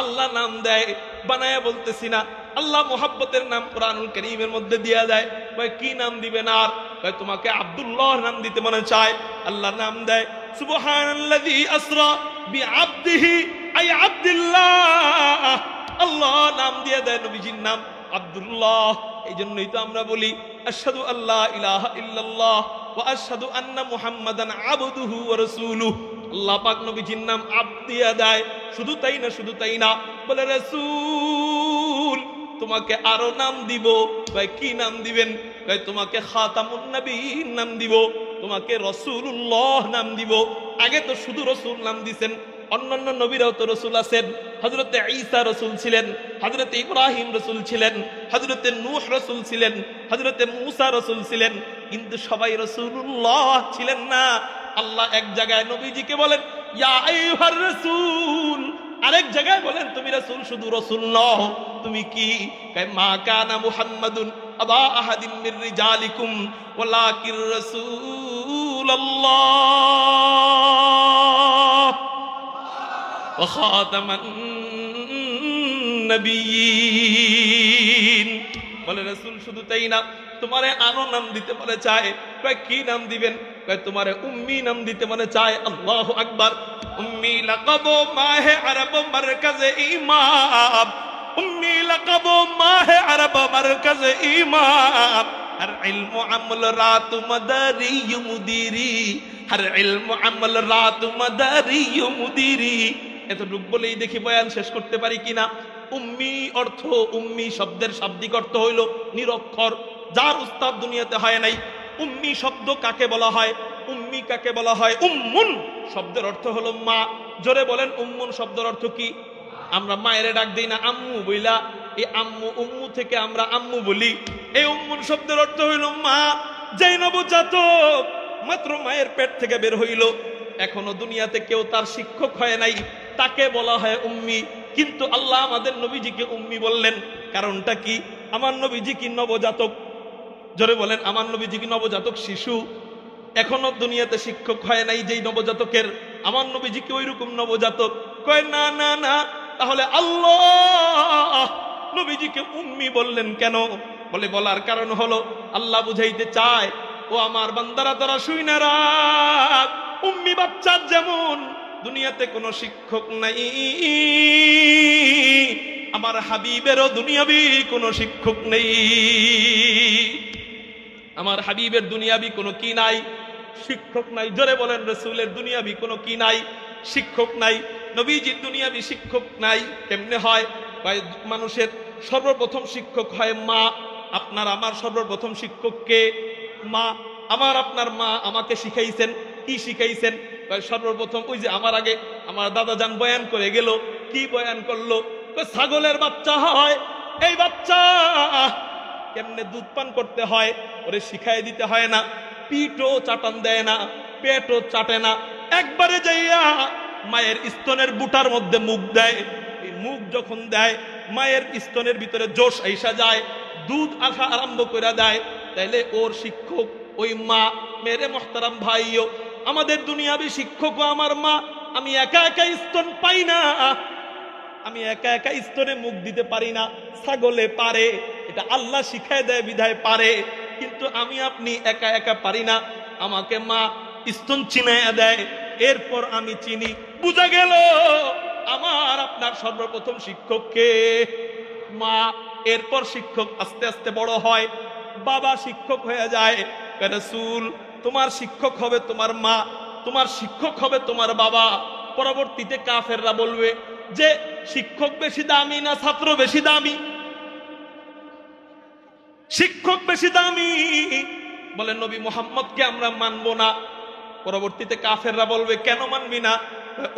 আল্লাহ নাম দেয়, বানায়া বলতেছি না। আল্লাহ মোহাব্বতের নাম কোরআনুল কারীমের মধ্যে দিয়া দেয়। ভাই কি নাম দিবেন? আর ভাই তোমাকে আব্দুল্লাহ নাম দিতে মনে চায়। আল্লাহ নাম দেয় সুবহানাল্লাযী আসরা বিআবদিহি আই আব্দুল্লাহ। আল্লাহ নাম দিয়ে দেয় নবীজির নাম আব্দুল্লাহ। এই জন্যই তো আমরা বলি আশহাদু আল্লা ইলাহা ইল্লাল্লাহ ওয়া আশহাদু আন্না মুহাম্মাদান আবদুহু ওয়া রাসূলুহু। আল্লাহ পাক নবীজির নাম আব্দ দিয়া দেয়। শুধু তাই না, শুধু তাই না, বলে রাসূল তোমাকে আরো নাম দিব। কয় কি নাম দিবেন? কয় তোমাকে খাতামুন নবীর নাম দিব, তোমাকে রাসূলুল্লাহ নাম দিব। আগে তো শুধু রাসূল নাম দিবেন, অন্যান্য নবীরাও তো রাসূল আছেন। হযরতে ঈসা রাসূল ছিলেন, হযরতে ইব্রাহিম রাসূল ছিলেন, হযরতে নূহ রাসূল ছিলেন, হযরতে মূসা রাসূল ছিলেন, কিন্তু সবাই রাসূলুল্লাহ ছিলেন না। আল্লাহ এক জায়গায় নবীজিকে বলেন ইয়া আইয়ুহার রাসূল, আরেক জায়গায় বলেন তুমি রাসূল, শুধু রাসূল নও, তুমি কি? কয় মা কানা মুহাম্মাদুন আবা আহাদিন মির রিজালিকুম ওয়ালাকির রাসূলুল্লাহ ওয়া খাতামান নবিয়্যিন। বলে রাসূল শুধু তাই না, তোমারে আরো নাম দিতে মনে চায়। কয় কি নাম দিবেন? কয় তোমারে উম্মি নাম দিতে মনে চায়। আল্লাহু আকবার। উম্মি লাকাব মাহে আরব মারকাজে ইমাম, উম্মি লাকাব মাহে আরব মারকাজে ইমাম, হর ইলমু আমল রাত মদারি মুদিরি, হর ইলমু আমল রাত মদারি মুদিরি। এতটুক বলেই দেখি বয়ান শেষ করতে পারি কিনা। উম্মি অর্থ, উম্মি শব্দের শাব্দিক অর্থ হইল নিরক্ষর, যার উস্তাদ দুনিয়াতে হয় নাই। উম্মি শব্দ কাকে বলা হয়? উম্মি কাকে বলা হয়? উম্মুন শব্দের অর্থ হলো মা। জোরে বলেন উম্মুন শব্দের অর্থ কি? আমরা মায়ের ডাক দিই না আম্মু বইলা, এই আম্মু উম্মু থেকে আমরা আম্মু বলি। এই উম্মুন শব্দের অর্থ হইল মা। যেই নবজাতক মাত্র মায়ের পেট থেকে বের হইল, এখনো দুনিয়াতে কেউ তার শিক্ষক হয় নাই, তাকে বলা হয় উম্মি। কিন্তু আল্লাহ আমাদের নবীজিকে উম্মি বললেন, কারণটা কি? আমার নবীজি কি নবজাতক? জোরে বলেন, আমার নবীজি কি নবজাতক শিশু? এখনো দুনিয়াতে শিক্ষক হয় নাই যেই নবজাতকের, আমার নবীজি কি ওইরকম নবজাতক? কয় না না না। তাহলে আল্লাহ নবীজিকে উম্মি বললেন কেন? বলে বলার কারণ হলো আল্লাহ বুঝাইতে চায়, ও আমার বান্দারা তারা শুই না রাত, উম্মি বাচ্চার যেমন দুনিয়াতে কোনো শিক্ষক নাই, আমার হাবিবেরও দুনিয়াবি কোনো শিক্ষক নেই। আমার হাবিবের দুনিয়াবি কোনো কি নাই? শিক্ষক নাই। জোরে বলেন রাসূলের দুনিয়াবি কোনো কি নাই? শিক্ষক নাই। নবীজির দুনিয়াবি শিক্ষক নাই। কেমনে হয়? মানুষের সর্বপ্রথম শিক্ষক হয় মা। আপনার আমার সর্বপ্রথম শিক্ষক কে? মা। আমার আপনার মা আমাকে শিখাইছেন। কি শিখাইছেন? সর্বপ্রথম ওই যে আমার আগে আমার দাদা জান বয়ান করে গেল। কি বয়ান করলো? ছাগলের বাচ্চা হয়, এই বাচ্চা কেমনে দুধ পান করতে হয় ওরে শিখাই দিতে হয় না। পিঠও চাটান দেয় না, পেটও চাটে না, একবারে যাইয়া মায়ের স্তনের বুটার মধ্যে মুখ দেয়। এই মুখ যখন দেয় মায়ের স্তনের ভিতরে জোশ আইসা যায়, দুধ আসা আরম্ভ করে দেয়। তাইলে ওর শিক্ষক ওই মা। মেরে মোহতারাম ভাইও, আমাদের দুনিয়াবি শিক্ষকও আমার মা। আমি একা একা স্তন পাই না, আমি একা একা স্তনে মুখ দিতে পারি না। ছাগলে পারে, এটা আল্লাহ শিখায় দেয় বিধায় পারে, কিন্তু আমি আপনি একা একা পারি না। আমাকে মা স্তন চিনাইয়া দেয়, এরপর আমি চিনি। বুঝা গেল আমার আপনার সর্বপ্রথম শিক্ষককে মা। এরপর শিক্ষক আস্তে আস্তে বড় হয়, বাবা শিক্ষক হয়ে যায়। রাসূল তোমার শিক্ষক হবে তোমার মা, তোমার শিক্ষক হবে তোমার বাবা। পরবর্তীতে কাফেররা বলবে যে শিক্ষক বেশি দামি না ছাত্র বেশি দামি? শিক্ষক বেশি দামি। বলে নবী মুহাম্মদকে আমরা মানবো না। পরবর্তীতে কাফেররা বলবে কেন মানবি না?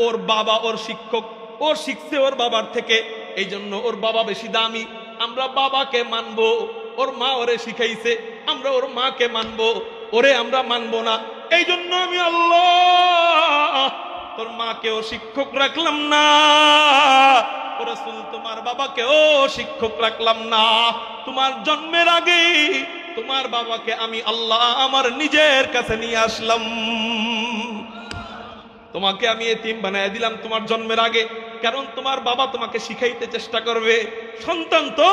ওর বাবা ওর শিক্ষক, ও শিখছে ওর বাবার থেকে, এই জন্য ওর বাবা বেশি দামি। আমরা বাবাকে মানবো, ওর মা ওরে শিখাইছে, আমরা ওর মাকে মানবো, ওরে আমরা মানবো না। এই জন্য আমি আল্লাহ তোর মাকেও শিক্ষক রাখলাম না, ও রাসূল তোমার বাবাকেও শিক্ষক রাখলাম না। তোমার জন্মের আগে তোমার বাবাকে আমি আল্লাহ আমার নিজের কাছে নিয়ে আসলাম। তোমাকে আমি এতিম বানায় দিলাম তোমার জন্মের আগে, কারণ তোমার বাবা তোমাকে শিখাইতে চেষ্টা করবে, সন্তান তো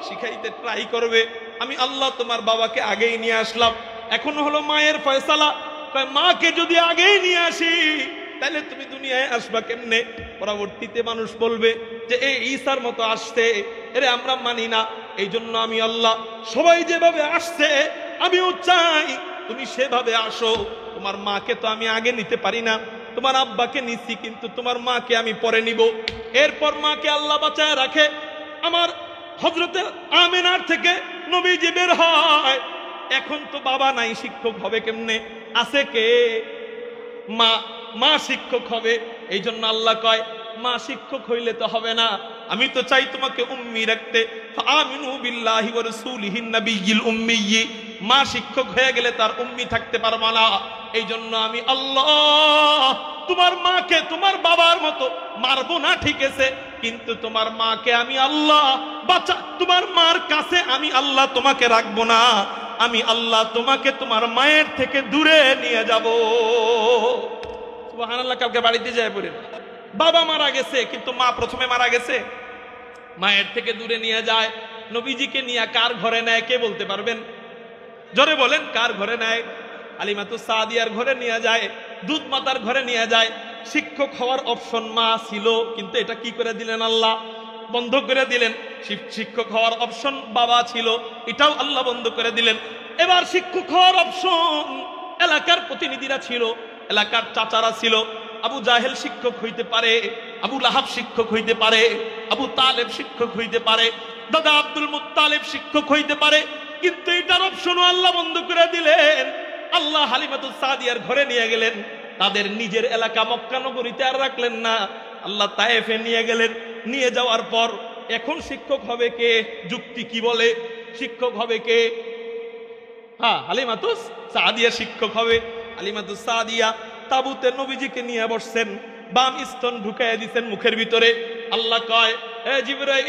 শিখাইতে ট্রাই করবে। আমি আল্লাহ তোমার বাবাকে আগেই নিয়ে আসলাম। এখন হলো মায়ের ফয়সালা। মাকে যদি আগেই নিয়ে আসি তাহলে তুমি দুনিয়ায় আসবা কেমনে? পরবর্তীতে মানুষ বলবে যে এই ঈসার মতো আসছে, এরে আমরা মানি না। এই জন্য আমি আল্লাহ সবাই যেভাবে আসছে আমিও চাই তুমি সেভাবে আসো। তোমার মাকে তো আমি আগে নিতে পারি না, তোমার আব্বাকে নিছি, কিন্তু তোমার মাকে আমি পরে নিব। এরপর মাকে আল্লাহ বাঁচায় রাখে। আমার হযরতে আমিনার থেকে নবীজি বের হয়। এখন তো বাবা নাই, শিক্ষক হবে কেমনে? আছে কে? মা। মা শিক্ষক হবে। এই জন্য আল্লাহ কয় মা শিক্ষক হইলে তো হবে না, আমি তো চাই তোমাকে উম্মি রাখতে। ফাআমিনু বিল্লাহি ওয়া রাসূলিহিন নাবিয়্যিল উম্মিয়্যি। মা শিক্ষক হয়ে গেলে তার উম্মি থাকতে পারবে না। এই জন্য আমি আল্লাহ তোমার মাকে তোমার বাবার মতো মারবো না, ঠিক আছে, কিন্তু তোমার মাকে আমি আল্লাহ বাঁচা, তোমার মার কাছে আমি আল্লাহ তোমাকে রাখবো না, আমি আল্লাহ তোমাকে তোমার মায়ের থেকে দূরে নিয়ে যাব। সুবহানাল্লাহ। কালকে বাড়িতে যায় পড়ে বাবা মারা গেছে, কিন্তু মা প্রথমে মারা গেছে। মায়ের থেকে দূরে নিয়ে যায়। নবীজিকে নিয়ে কার ঘরে নেয় কে বলতে পারবেন? জোরে বলেন, কার ঘরে নেয়? হালিমাতুস সাদিয়ার ঘরে নিয়ে যায়, দুধ মাতার ঘরে নিয়ে যায়। শিক্ষক হওয়ার অপশন মা ছিল, কিন্তু এটা কি করে দিলেন? আল্লাহ বন্ধ করে দিলেন। শিক্ষক হওয়ার অপশন বাবা ছিল, এটাও আল্লাহ বন্ধ করে দিলেন। এবার শিক্ষক হওয়ার অপশন এলাকার প্রতিনিধিরা ছিল, এলাকার চাচারা ছিল। আবু জাহেল শিক্ষক হইতে পারে, আবু লাহাব শিক্ষক হইতে পারে, আবু তালেব শিক্ষক হইতে পারে, দাদা আব্দুল মুত্তালিব শিক্ষক হইতে পারে, কিন্তু এটার অপশনও আল্লাহ বন্ধ করে দিলেন। আল্লাহ হালিমাতুস সাদিয়ার ঘরে নিয়ে গেলেন। তাদের নিজের এলাকা মক্কা নগরীতে আর রাখলেন না, আল্লাহ তায়েফে নিয়ে গেলেন। নিয়ে যাওয়ার পর এখন শিক্ষক হবে কে? যুক্তি কি বলে? শিক্ষক হবে কে? হ্যাঁ, হালিমাতুস সাদিয়া শিক্ষক হবে। হালিমাতুস সাদিয়া তাবুতে নবীজিকে নিয়ে বসছেন, বাম স্তন ঢুকাইয়া দিচ্ছেন মুখের ভিতরে। আল্লাহ কয়, এ জিবরাইল,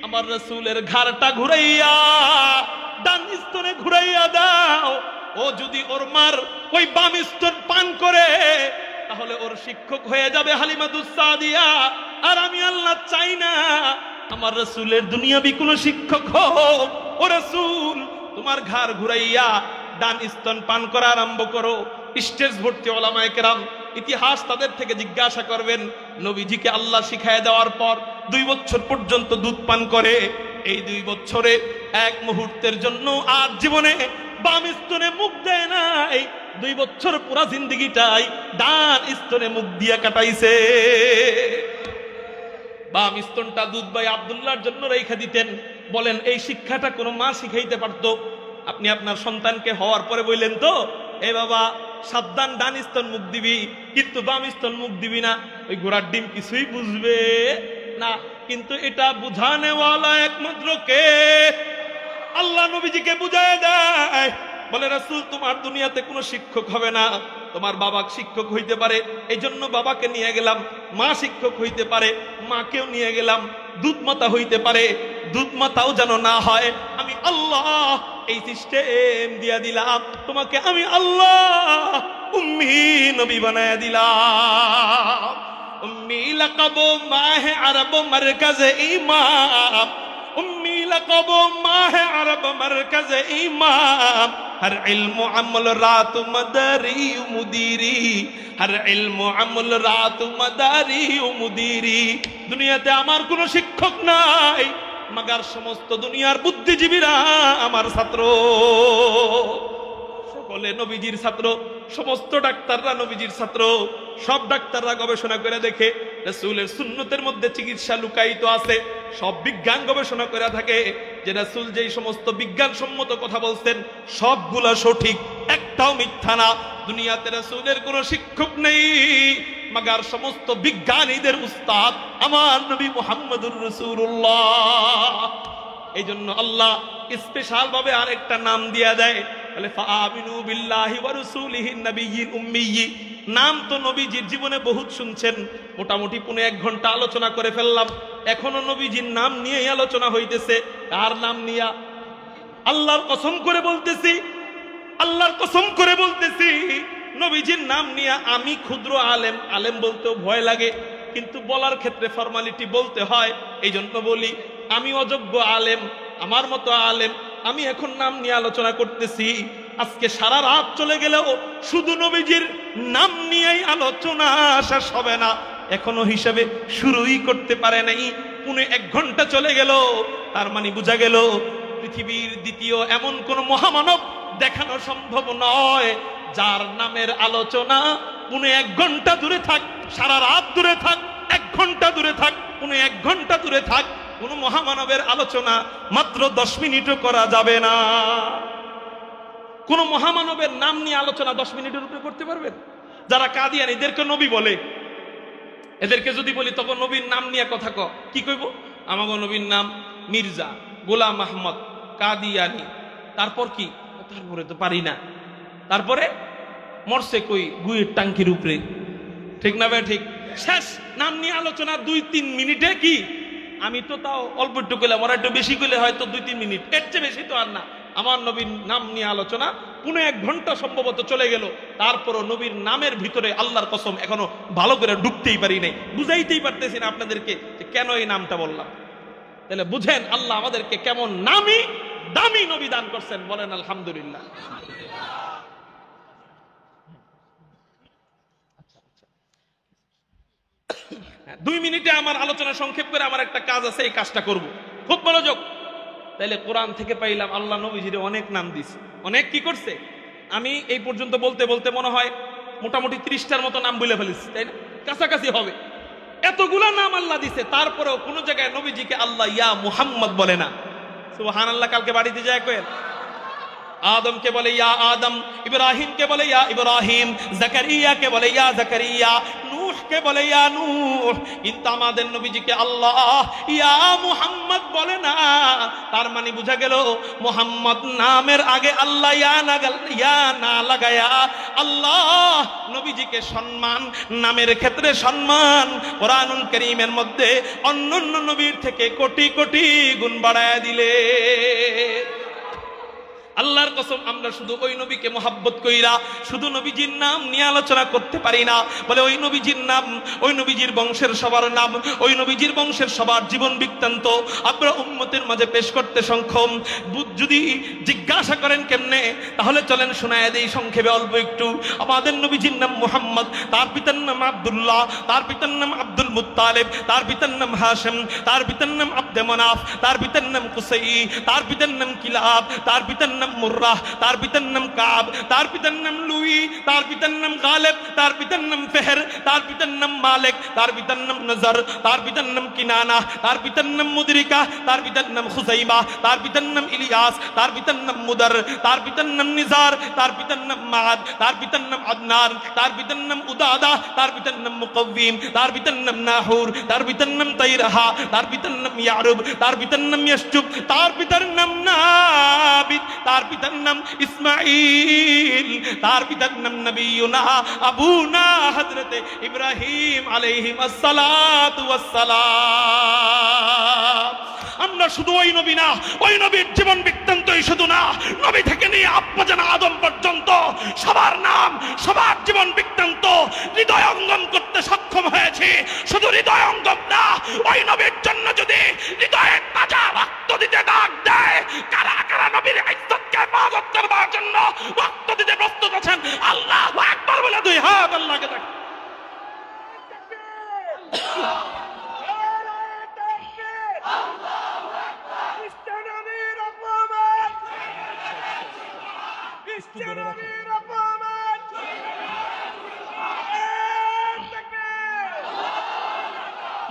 আমার রাসূলের ঘাড়টা ঘুরাইয়া ডান স্তনে ঘুরাইয়া দাও। ও যদি ওর মার ওই বাম স্তন পান করে তাহলে ওর শিক্ষক হয়ে যাবে হালিমাতুস সাদিয়া। আর আমি আল্লাহ চাই না আমার রাসূলের দুনিয়াবি কোনো শিক্ষক হোক। ও রাসূল, তোমার ঘাড় ঘুরাইয়া ডান স্তন পান করা আরম্ভ করো। স্টেজ ভর্তি ওলামায়ে কেরাম, ইতিহাস তাদের থেকে জিজ্ঞাসা করবেন। নবীজিকে আল্লাহ শিখায় দেওয়ার পর 2 বছর পর্যন্ত দুধ পান করে। এই 2 বছরে এক মুহূর্তের জন্য আর জীবনে বাম স্তনে মুখ দেয় নাই। 2 বছর পুরা জিন্দেগিটাই ডান স্তনে মুখ দিয়া কাটাইছে। বাম স্তনটা দুধ ভাই আব্দুল্লাহর জন্য রেখে দিতেন। বলেন, এই শিক্ষাটা কোনো মা শিখাইতে পারতো? আপনি আপনার সন্তানকে হওয়ার পরে বললেন তো, এ বাবা সাবধান, ডান স্তন মুখ দিবি, কিন্তু বাম স্তন মুখ দিবি না। ওই ঘোড়ার ডিম কিছুই বুঝবে না। কিন্তু এটা বুঝানেওয়ালা একমাত্র কে? আল্লাহ নবীজিকে বুঝায় দেয়। বলে, রাসূল তোমার দুনিয়াতে কোনো শিক্ষক হবে না, তোমার বাবা শিক্ষক হইতে পারে, এই জন্য বাবাকে নিয়ে গেলাম। মা শিক্ষক হইতে পারে, মাকেও নিয়ে গেলাম। দুধ মাতা হইতে পারে, দুধ মাতাও যেন না হয়। আমি আল্লাহ এই সিস্টেম দিয়া দিলাম তোমাকে, আমি আল্লাহ উম্মি নবী বানায়া দিলাম। উম্মি লাকাব মাহে আরব মারকাজ ইমাম, উম্মি লাকাব মাহে আরব মারকাজ ইমাম। हर इल्म अमल रात मदारी मुदीरी, हर इल्म अमल रात मदारी मुदीरी। দুনিয়াতে আমার কোনো শিক্ষক নাই, মাগার সমস্ত দুনিয়ার বুদ্ধিজীবীরা আমার ছাত্র। সকলে নবীজির ছাত্র, সমস্ত ডাক্তাররা নবীজির ছাত্র। সব ডাক্তাররা গবেষণা করে দেখে রাসূলের সুন্নতের মধ্যে চিকিৎসা লুকায়িত আছে। সব বিজ্ঞান গবেষণা করে থাকে যে রাসূল যেই সমস্ত বিজ্ঞানসম্মত কথা বলছেন সবগুলা সঠিক, একটাও মিথ্যা না। দুনিয়াতে রাসূলের কোনো শিক্ষক নেই, মাগার সমস্ত বিজ্ঞানীদের উস্তাদ আমার নবী মুহাম্মদুর রাসূলুল্লাহ। এই জন্য আল্লাহ স্পেশাল ভাবে আরেকটা নাম দিয়া দেয়, বলে ফাআমিনু বিল্লাহি ওয়া রাসূলিহিন নাবিয়্যিল উম্মিয়্যি। নাম তো নবীজির জীবনে বহুত শুনছেন, মোটামুটি 1 ঘন্টা আলোচনা করে ফেললাম। এখনো নবীজির নাম নিয়েই আলোচনা হইতেছে। কার নাম নিয়া? আল্লাহর কসম করে বলতেছি, আল্লাহর কসম করে বলতেছি, নবীজির নাম নিয়ে আমি ক্ষুদ্র আলেম, আলেম বলতেও ভয় লাগে, কিন্তু বলার ক্ষেত্রে ফর্মালিটি বলতে হয়। এই জন্য বলি, আমি অযোগ্য আলেম, আমার মতো আলেম, আমি এখন নাম নিয়ে আলোচনা করতেছি। আজকে সারা রাত চলে গেলেও শুধু নবীজির নাম নিয়েই আলোচনা শেষ হবে না। এখনো হিসাবে শুরুই করতে পারে নাই, 1 ঘন্টা চলে গেল। তার মানে বোঝা গেল পৃথিবীর দ্বিতীয় এমন কোন মহামানব দেখানো সম্ভব নয় যার নামের আলোচনা 1 ঘন্টা দূরে থাক, সারা রাত দূরে থাক, 1 ঘন্টা দূরে থাক, 1 ঘন্টা দূরে থাক, কোনো মহামানবের আলোচনা মাত্র 10 মিনিটও করা যাবে না। কোনো মহামানবের নাম নিয়ে আলোচনা 10 মিনিটের উপরে করতে পারবেন? যারা কাদিয়ান এদেরকে নবী বলে, এদেরকে যদি বলি তখন নবীর নাম নিয়ে কথা কি কইব? আমাগো নবীর নাম মির্জা গোলাম আহমদ কাদিয়ানি। তারপর কি? তারপরে তো পারি না। তারপরে মরছে কই গুয়ের টাঙ্কির উপরে, ঠিক না ভাই? ঠিক। শেষ নাম নিয়ে আলোচনা 2-3 মিনিটে কি? আমি তো তাও অল্প একটু কইলাম, ওরা একটু বেশি কইলে হয়তো 2-3 মিনিট, এর চেয়ে বেশি তো আর না। আমার নবীর নাম নিয়ে আলোচনা 1.5 ঘন্টা সম্ভবত চলে গেল। তারপরও নবীর নামের ভিতরে আল্লাহর কসম এখনো ভালো করে ঢুকতেই পারি নাই, বুঝাইতেই পারতেছি না আপনাদেরকে যে কেন এই নামটা বললাম। তাহলে বুঝেন আল্লাহ আমাদেরকে কেমন নামি দামি নবী দান করছেন, বলেন আলহামদুলিল্লাহ। 2 মিনিটে আমার আলোচনা সংক্ষেপ করে আমার একটা কাজ আছে, এই কাজটা করব, খুব মনোযোগ। তাইলে কোরআন থেকে পাইলাম আল্লাহ নবীজিরে অনেক নাম দিছে, অনেক কি করছে। আমি এই পর্যন্ত বলতে বলতে মনে হয় মোটামুটি 30টার মতো নাম বলে ফেলেছি, তাই না? কাছাকাছি হবে। এতগুলা নাম আল্লাহ দিছে, তারপরেও কোন জায়গায় নবীজিকে আল্লাহ ইয়া মুহাম্মদ বলে না। সুবহানাল্লাহ। কালকে বাড়িতে যায় কয়েন আদমকে বলে ইয়া আদম, ইব্রাহিমকে বলে ইয়া ইব্রাহিম, জাকারিয়াকে বলে ইয়া জাকারিয়া, নূহকে বলে ইয়া নূহ। কিন্তু আমাদের নবীজিকে আল্লাহ ইয়া মুহাম্মদ বলে না। তার মানে বোঝা গেল মুহাম্মদ নামের আগে আল্লাহ ইয়া না লাগায়া আল্লাহ নবীজিকে সম্মান, নামের ক্ষেত্রে সম্মান কোরআনুল কারীমের মধ্যে অন্যান্য নবীর থেকে কোটি কোটি গুণ বাড়ায়া দিলে। আল্লাহর কসম আমরা শুধু ওই নবীকে মোহাব্বত কইরা শুধু নবীজির নাম নিয়ে আলোচনা করতে পারি না। বলে ওই নবীজির নাম, ওই নবীজির বংশের সবার নাম, ওই নবীজির বংশের সবার জীবন বৃত্তান্ত আমরা উম্মতের মাঝে পেশ করতে সক্ষম। যদি জিজ্ঞাসা করেন কেমনে, তাহলে চলেন শোনায় দেই সংক্ষেপে অল্প একটু। আমাদের নবীজির নাম মুহাম্মদ, তার পিতার নাম আব্দুল্লাহ, তার পিতার নাম আব্দুল মুত্তালিব, তার পিতার নাম হাশিম, তার পিতার নাম আব্দে মানাফ, তার পিতার নাম কুসাই, তার পিতার নাম কিলাব, তার পিতার নাম মুররাহ, তার পিতার নাম কাব, তার পিতার নাম লুই, তার পিতার নাম গালিব, তার পিতার নাম ফেহর, তার পিতার নাম মালিক, তার পিতার নাম নজর, তার পিতার নাম কিনানা, তার পিতার নাম মুদরিকা, তার পিতার নাম খুজাইমা, তার পিতার নাম ইলিয়াস, তার পিতার নাম মুদার, তার পিতার নাম নিজার, তার পিতার নাম মাদ, তার পিতার নাম আদনান, তার পিতার নাম উদাদা, তার পিতার নাম মুকওয়িম, তার পিতার নাম নাহুর, তার পিতার নাম তাইরাহা, তার পিতার নাম ইয়ারুব, তার পিতার নাম ইয়াসজুব, তার পিতার নাম নাবিদ, তার পিতার নাম ইসমাঈল, তার পিতার নাম নবিয়ুনা আবুনা হযরতে ইব্রাহিম আলাইহিস সালাতু ওয়াস সালাম। আমরা শুধু ওই নবী না, ওই নবীর জীবন বৃত্তান্তই শুধু না, নবী থেকে নিয়ে আব্বাজান আদম পর্যন্ত সবার নাম, সবার জীবন বৃত্তান্ত হৃদয়ঙ্গম করতে সক্ষম হয়েছে। শুধু হৃদয়ঙ্গম না, ওই নবীর জন্য যদি হৃদয়ের তাজা রক্ত দিতে ডাক দেয়, কারা কারা নবীর ইজ্জতকে হেফাজত করবার জন্য রক্ত দিতে প্রস্তুত আছেন? আল্লাহু আকবার বলে 2 হাত আল্লাহকে দেখ।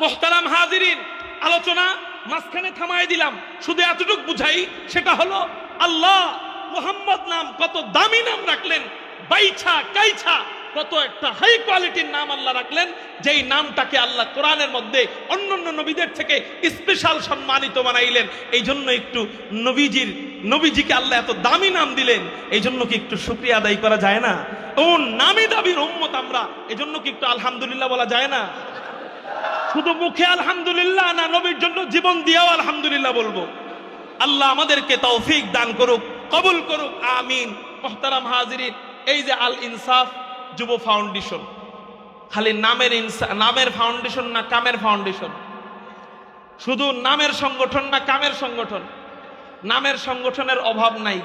মুহতারাম হাজিরিন, আলোচনা মাঝখানে থামাই দিলাম, শুধু এতটুকু বুঝাই, সেটা হলো আল্লাহ মুহাম্মদ নাম কত দামি নাম রাখলেন, বাইছা কাইছা কত একটা হাই কোয়ালিটির নাম আল্লাহ রাখলেন, যেই নামটাকে আল্লাহ কোরআনের মধ্যে অন্যান্য নবীদের থেকে স্পেশাল সম্মানিত বানাইলেন। এই জন্য একটু নবীজিকে আল্লাহ এত দামি নাম দিলেন, এই জন্য কি একটু শুকরিয়া আদায় করা যায় না? ও নামি দাবির উম্মত আমরা, এই জন্য কি একটু আলহামদুলিল্লাহ বলা যায় না? শুধু মুখে আলহামদুলিল্লাহ না, নবীর জন্য জীবন দিয়েও আলহামদুলিল্লাহ বলবো। আল্লাহ আমাদেরকে তৌফিক দান করুক, কবুল করুক, আমিন। মুহতারাম হাজিরিন, এই যে আল ইনসাফ যুব ফাউন্ডেশন, খালি নামের ফাউন্ডেশন না, কামের ফাউন্ডেশন? শুধু নামের সংগঠন না, কামের সংগঠন? নামের সংগঠনের অভাব নাই।